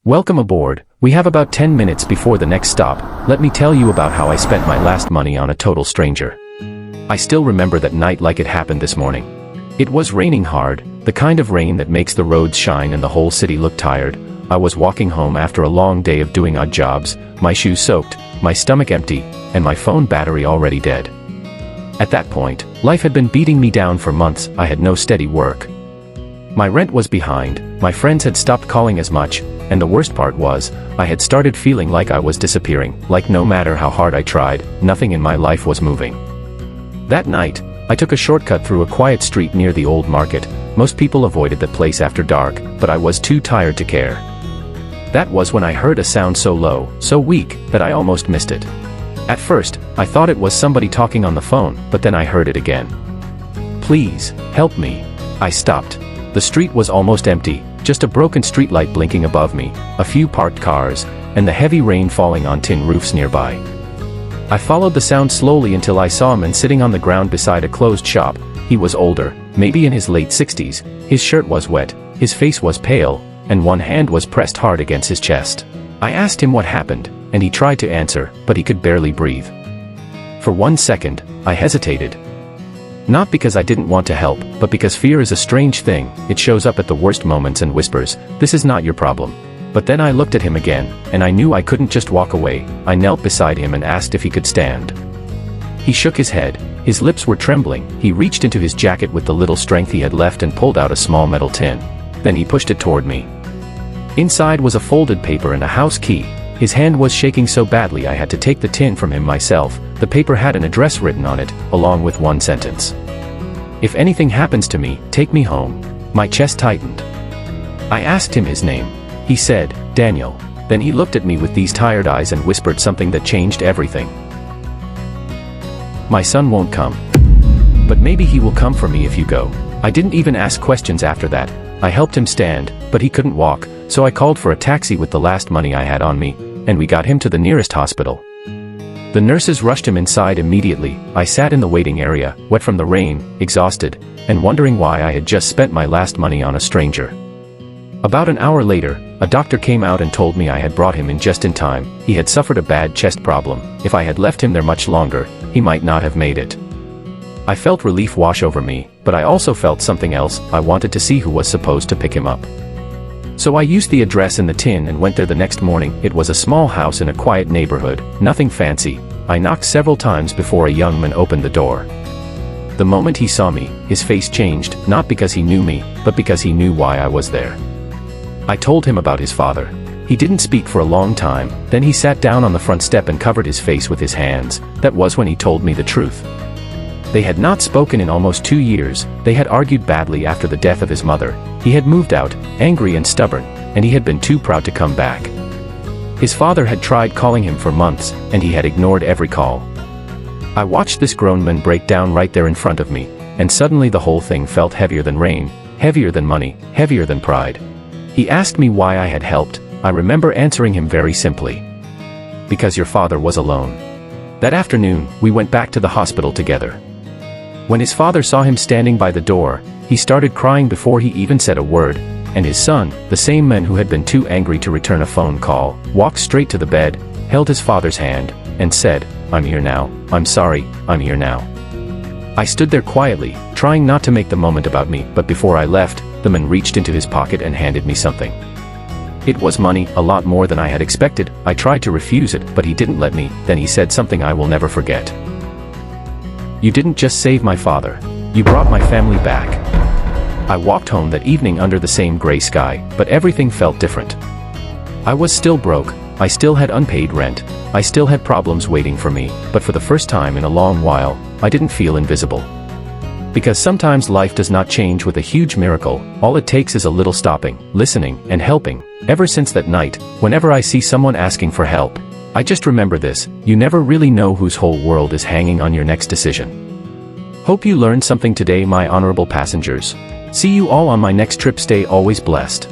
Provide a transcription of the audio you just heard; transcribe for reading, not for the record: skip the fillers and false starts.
Welcome aboard. We have about 10 minutes before the next stop. Let me tell you about how I spent my last money on a total stranger. I still remember that night like it happened this morning. It was raining hard, the kind of rain that makes the roads shine and the whole city look tired. I was walking home after a long day of doing odd jobs, my shoes soaked, my stomach empty, and my phone battery already dead. At that point, life had been beating me down for months. I had no steady work. My rent was behind, my friends had stopped calling as much, and the worst part was, I had started feeling like I was disappearing, like no matter how hard I tried, nothing in my life was moving. That night, I took a shortcut through a quiet street near the old market. Most people avoided that place after dark, but I was too tired to care. That was when I heard a sound so low, so weak, that I almost missed it. At first, I thought it was somebody talking on the phone, but then I heard it again. "Please, help me." I stopped. The street was almost empty, just a broken streetlight blinking above me, a few parked cars, and the heavy rain falling on tin roofs nearby. I followed the sound slowly until I saw a man sitting on the ground beside a closed shop. He was older, maybe in his late 60s, his shirt was wet, his face was pale, and one hand was pressed hard against his chest. I asked him what happened, and he tried to answer, but he could barely breathe. For 1 second, I hesitated. Not because I didn't want to help, but because fear is a strange thing. It shows up at the worst moments and whispers, "This is not your problem." But then I looked at him again, and I knew I couldn't just walk away. I knelt beside him and asked if he could stand. He shook his head, his lips were trembling. He reached into his jacket with the little strength he had left and pulled out a small metal tin. Then he pushed it toward me. Inside was a folded paper and a house key. His hand was shaking so badly I had to take the tin from him myself. The paper had an address written on it, along with one sentence. "If anything happens to me, take me home." My chest tightened. I asked him his name. He said, "Daniel." Then he looked at me with these tired eyes and whispered something that changed everything. "My son won't come. But maybe he will come for me if you go." I didn't even ask questions after that. I helped him stand, but he couldn't walk, so I called for a taxi with the last money I had on me, and we got him to the nearest hospital. The nurses rushed him inside immediately. I sat in the waiting area, wet from the rain, exhausted, and wondering why I had just spent my last money on a stranger. About an hour later, a doctor came out and told me I had brought him in just in time. He had suffered a bad chest problem. If I had left him there much longer, he might not have made it. I felt relief wash over me, but I also felt something else. I wanted to see who was supposed to pick him up. So I used the address in the tin and went there the next morning. It was a small house in a quiet neighborhood, nothing fancy. I knocked several times before a young man opened the door. The moment he saw me, his face changed, not because he knew me, but because he knew why I was there. I told him about his father. He didn't speak for a long time, then he sat down on the front step and covered his face with his hands. That was when he told me the truth. They had not spoken in almost 2 years. They had argued badly after the death of his mother. He had moved out, angry and stubborn, and he had been too proud to come back. His father had tried calling him for months, and he had ignored every call. I watched this grown man break down right there in front of me, and suddenly the whole thing felt heavier than rain, heavier than money, heavier than pride. He asked me why I had helped. I remember answering him very simply. Because your father was alone. That afternoon, we went back to the hospital together. When his father saw him standing by the door, he started crying before he even said a word, and his son, the same man who had been too angry to return a phone call, walked straight to the bed, held his father's hand, and said, "I'm here now, I'm sorry, I'm here now." I stood there quietly, trying not to make the moment about me, but before I left, the man reached into his pocket and handed me something. It was money, a lot more than I had expected. I tried to refuse it, but he didn't let me. Then he said something I will never forget. "You didn't just save my father. You brought my family back." I walked home that evening under the same gray sky, but everything felt different. I was still broke, I still had unpaid rent, I still had problems waiting for me, but for the first time in a long while, I didn't feel invisible. Because sometimes life does not change with a huge miracle, all it takes is a little stopping, listening, and helping. Ever since that night, whenever I see someone asking for help, I just remember this: you never really know whose whole world is hanging on your next decision. Hope you learned something today, my honorable passengers. See you all on my next trip. Stay always blessed.